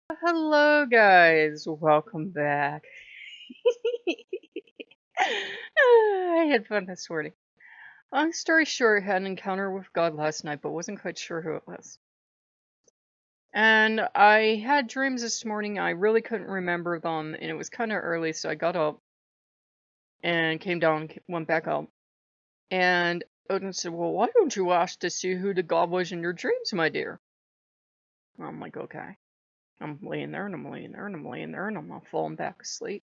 Hello, guys. Welcome back. I had fun this morning. Long story short, had an encounter with God last night, but wasn't quite sure who it was. And I had dreams this morning. I really couldn't remember them, and it was kind of early, so I got up and came down, went back up. And Odin said, "Well, why don't you ask to see who the God was in your dreams, my dear?" I'm like, "Okay." I'm laying there, and I'm laying there, and I'm laying there, and I'm not falling back asleep.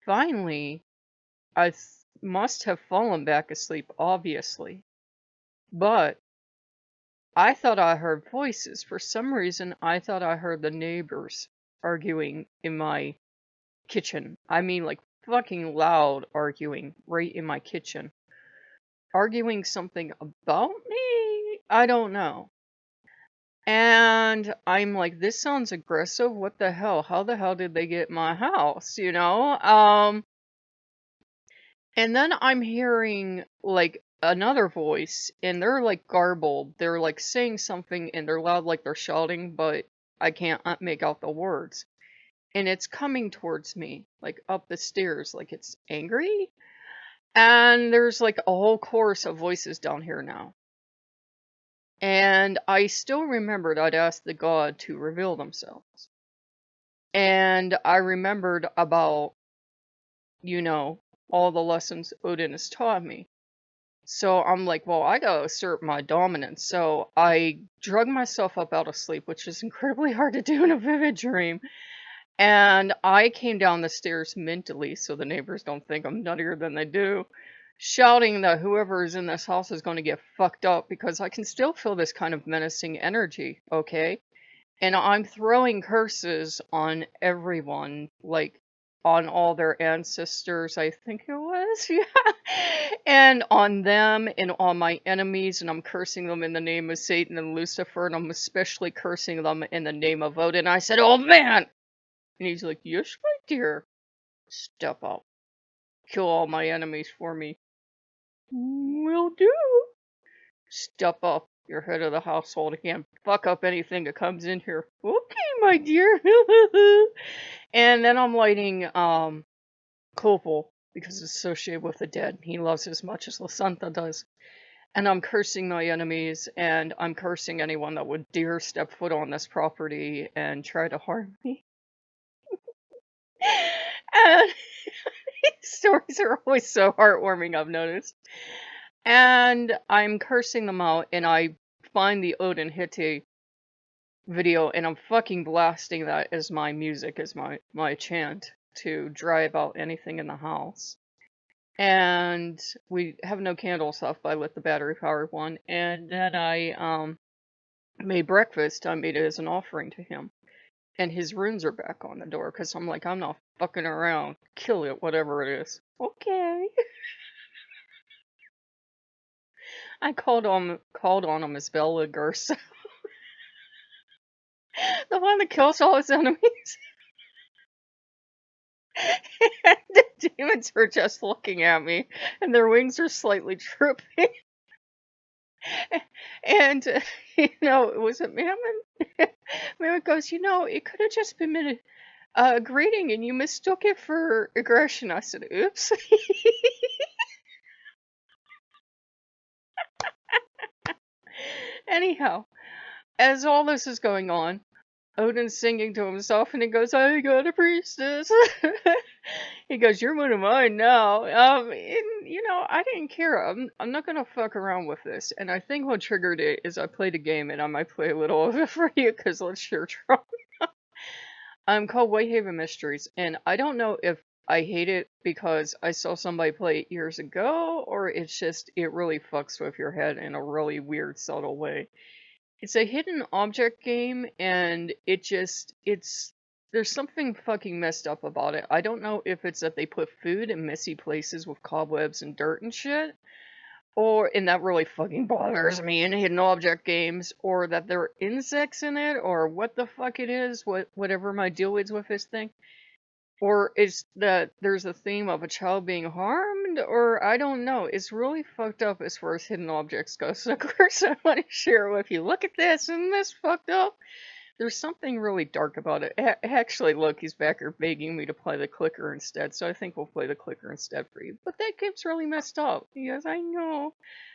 Finally, must have fallen back asleep, obviously. But I thought I heard voices. For some reason, I thought I heard the neighbors arguing in my kitchen. I mean, like, fucking loud arguing right in my kitchen. Arguing something about me? I don't know. And I'm like, this sounds aggressive. What the hell? How the hell did they get in my house? And then I'm hearing like another voice, and they're like garbled. They're like saying something, and they're loud, like they're shouting, but I can't make out the words. And it's coming towards me, like up the stairs, like it's angry. And there's like a whole chorus of voices down here now. And I still remembered I'd asked the god to reveal themselves. And I remembered about, you know, all the lessons Odin has taught me. So I'm like, well, I gotta assert my dominance. So I drug myself up out of sleep, which is incredibly hard to do in a vivid dream. And I came down the stairs mentally so the neighbors don't think I'm nuttier than they do, shouting that whoever is in this house is going to get fucked up because I can still feel this kind of menacing energy, okay? And I'm throwing curses on everyone, like on all their ancestors, I think it was, yeah, and on them and on my enemies, and I'm cursing them in the name of Satan and Lucifer, and I'm especially cursing them in the name of Odin. I said, "Oh man!" And he's like, "Yes, my dear. Step up. Kill all my enemies for me." "Will do." "Step up. You're head of the household again. Fuck up anything that comes in here." "Okay, my dear." And then I'm lighting copal because it's associated with the dead. He loves as much as La Santa does. And I'm cursing my enemies, and I'm cursing anyone that would dare step foot on this property and try to harm me. And these stories are always so heartwarming, I've noticed. And I'm cursing them out, and I find the Odin Hitte video, and I'm fucking blasting that as my music, as my chant to drive out anything in the house. And we have no candles left, but I lit the battery powered one. And then I made breakfast. I made it as an offering to him. And his runes are back on the door because I'm like, I'm not fucking around. Kill it, whatever it is. Okay. I called on him as Bela Lugosi, the one that kills all his enemies. And the demons are just looking at me, and their wings are slightly drooping. And it was a Mammon. Mammon goes, it could have just been a greeting, and you mistook it for aggression. I said, "Oops." Anyhow, as all this is going on, Odin's singing to himself, and he goes, "I got a priestess." He goes, "You're one of mine now." And I didn't care. I'm not gonna fuck around with this. And I think what triggered it is I played a game, and I might play a little of it for you, because let's share trauma. Called Whitehaven Mysteries, and I don't know if I hate it because I saw somebody play it years ago, or it's just, it really fucks with your head in a really weird, subtle way. It's a hidden object game, and there's something fucking messed up about it. I don't know if it's that they put food in messy places with cobwebs and dirt and shit, and that really fucking bothers me in hidden object games, or that there are insects in it, or what the fuck it is, whatever my deal is with this thing. Or is that there's a theme of a child being harmed, or I don't know. It's really fucked up as far as hidden objects go. So of course I want to share it with you. Look at this, isn't this fucked up? There's something really dark about it. Actually, look, he's back here begging me to play the clicker instead, so I think we'll play the clicker instead for you. But that game's really messed up. Yes, I know.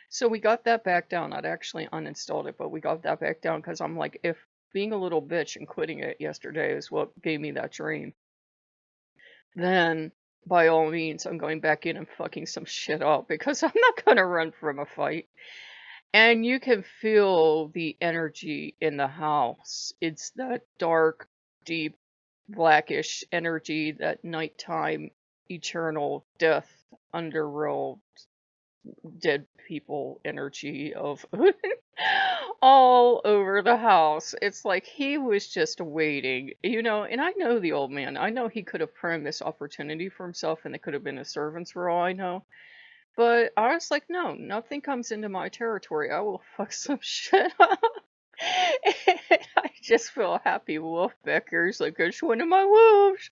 So we got that back down. I'd actually uninstalled it, but we got that back down because I'm like, if being a little bitch and quitting it yesterday is what gave me that dream, then by all means, I'm going back in and fucking some shit up because I'm not gonna run from a fight. And you can feel the energy in the house. It's that dark, deep, blackish energy, that nighttime, eternal death, underworld, dead people energy of all over the house. It's like he was just waiting, and I know the old man. I know he could have primed this opportunity for himself and it could have been his servants for all I know. But I was like, no, nothing comes into my territory. I will fuck some shit up. And I just feel happy wolf Becker's like, it's one of my wolves.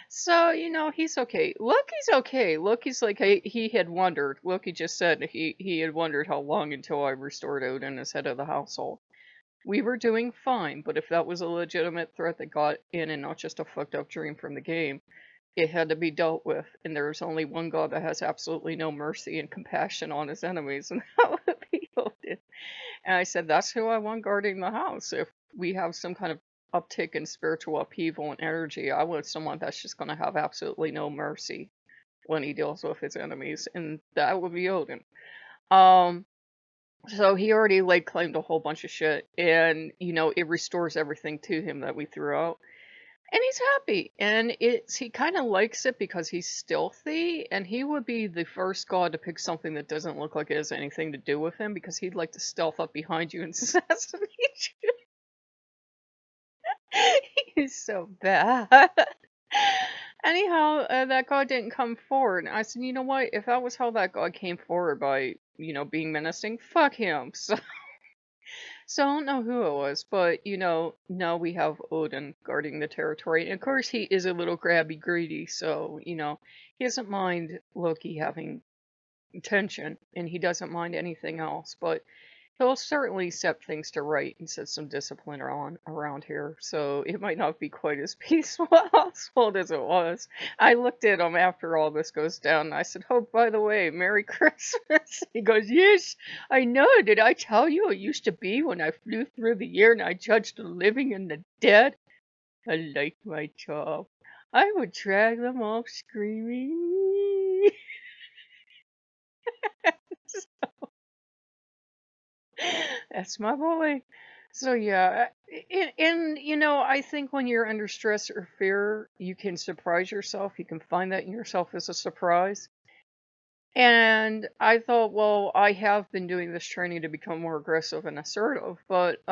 So, he's okay. Loki's okay. Loki's like, he had wondered. Loki just said he had wondered how long until I restored Odin as head of the household. We were doing fine, but if that was a legitimate threat that got in and not just a fucked up dream from the game, it had to be dealt with, and there's only one God that has absolutely no mercy and compassion on his enemies, and that would be Odin. And I said, that's who I want guarding the house. If we have some kind of uptick in spiritual upheaval and energy, I want someone that's just going to have absolutely no mercy when he deals with his enemies, and that would be Odin. So he already laid claim to a whole bunch of shit, and it restores everything to him that we threw out. And he's happy, and he kind of likes it because he's stealthy, and he would be the first god to pick something that doesn't look like it has anything to do with him, because he'd like to stealth up behind you and assassinate you. He's so bad. Anyhow, that god didn't come forward, and I said, you know what, if that was how that god came forward by, being menacing, fuck him. So I don't know who it was, but now we have Odin guarding the territory. And of course he is a little grabby greedy, so he doesn't mind Loki having attention, and he doesn't mind anything else, but he'll certainly set things to right and set some discipline around here. So it might not be quite as peaceful a household as it was. I looked at him after all this goes down, and I said, "Oh, by the way, Merry Christmas." He goes, "Yes, I know. Did I tell you it used to be when I flew through the year and I judged the living and the dead? I like my job. I would drag them off screaming." That's my boy. So yeah, and I think when you're under stress or fear, you can surprise yourself. You can find that in yourself as a surprise. And I thought, well, I have been doing this training to become more aggressive and assertive, but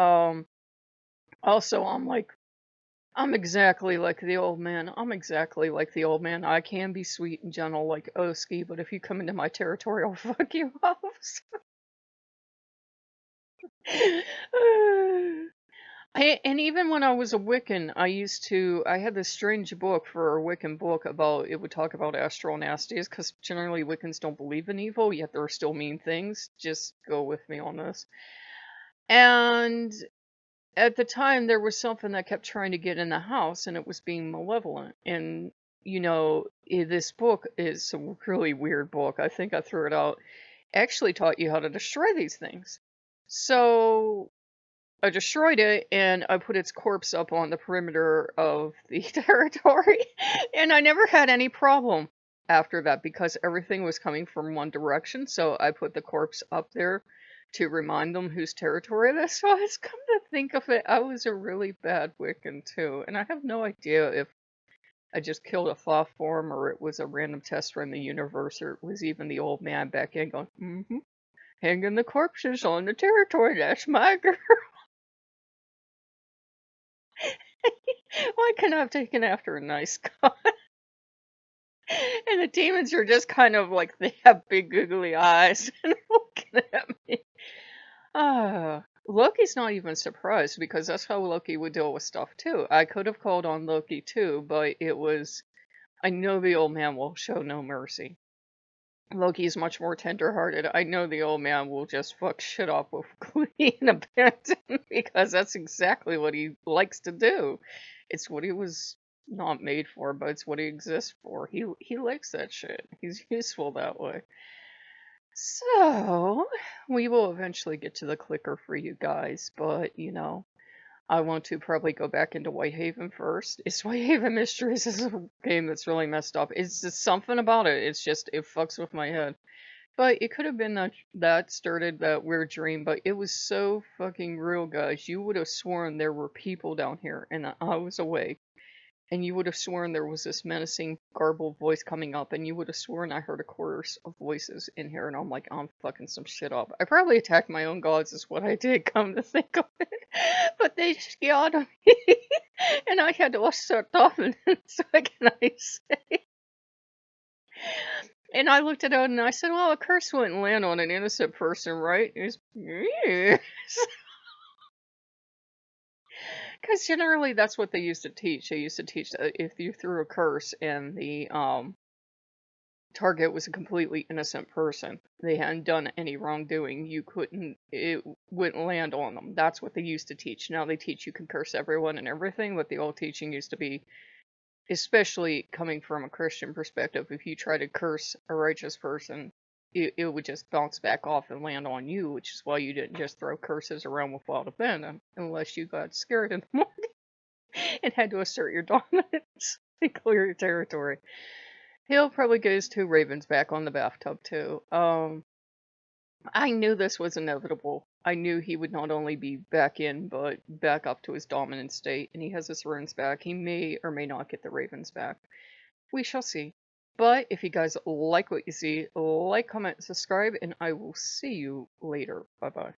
also I'm exactly like the old man. I'm exactly like the old man. I can be sweet and gentle like Oski, but if you come into my territory, I'll fuck you up. And even when I was a Wiccan, I had this strange book for a Wiccan book about, it would talk about astral nasties, because generally Wiccans don't believe in evil, yet there are still mean things. Just go with me on this. And at the time, there was something that kept trying to get in the house, and it was being malevolent. And, this book is a really weird book. I think I threw it out. Actually taught you how to destroy these things. So I destroyed it, and I put its corpse up on the perimeter of the territory, and I never had any problem after that because everything was coming from one direction, so I put the corpse up there to remind them whose territory this was. Come to think of it, I was a really bad Wiccan too, and I have no idea if I just killed a thought form, or it was a random test from the universe, or it was even the old man back in going, hanging the corpses on the territory, that's my girl. Why couldn't I have taken after a nice guy? And the demons are just kind of like, they have big googly eyes and looking at me. Loki's not even surprised because that's how Loki would deal with stuff too. I could have called on Loki too, but I know the old man will show no mercy. Loki is much more tender-hearted. I know the old man will just fuck shit up with Glee and abandon because that's exactly what he likes to do. It's what he was not made for, but it's what he exists for. He likes that shit. He's useful that way. So, we will eventually get to the clicker for you guys, but I want to probably go back into Whitehaven first. It's Whitehaven Mysteries is a game that's really messed up. It's just something about it. It's just it fucks with my head. But it could have been that started that weird dream, but it was so fucking real, guys. You would have sworn there were people down here, and I was awake. And you would have sworn there was this menacing, garbled voice coming up, and you would have sworn I heard a chorus of voices in here, and I'm like, I'm fucking some shit up. I probably attacked my own gods, is what I did, come to think of it. But they scared me, and I had to start talking, so what can I say? And I looked at it and I said, well, a curse wouldn't land on an innocent person, right? Because generally that's what they used to teach. They used to teach that if you threw a curse and the target was a completely innocent person, they hadn't done any wrongdoing, it wouldn't land on them. That's what they used to teach. Now they teach you can curse everyone and everything, but the old teaching used to be, especially coming from a Christian perspective, if you try to curse a righteous person, it would just bounce back off and land on you, which is why you didn't just throw curses around without abandon, unless you got scared in the morning and had to assert your dominance and clear your territory. He'll probably get his 2 ravens back on the bathtub too. I knew this was inevitable. I knew he would not only be back in, but back up to his dominant state, and he has his runes back. He may or may not get the ravens back. We shall see. But if you guys like what you see, like, comment, subscribe, and I will see you later. Bye-bye.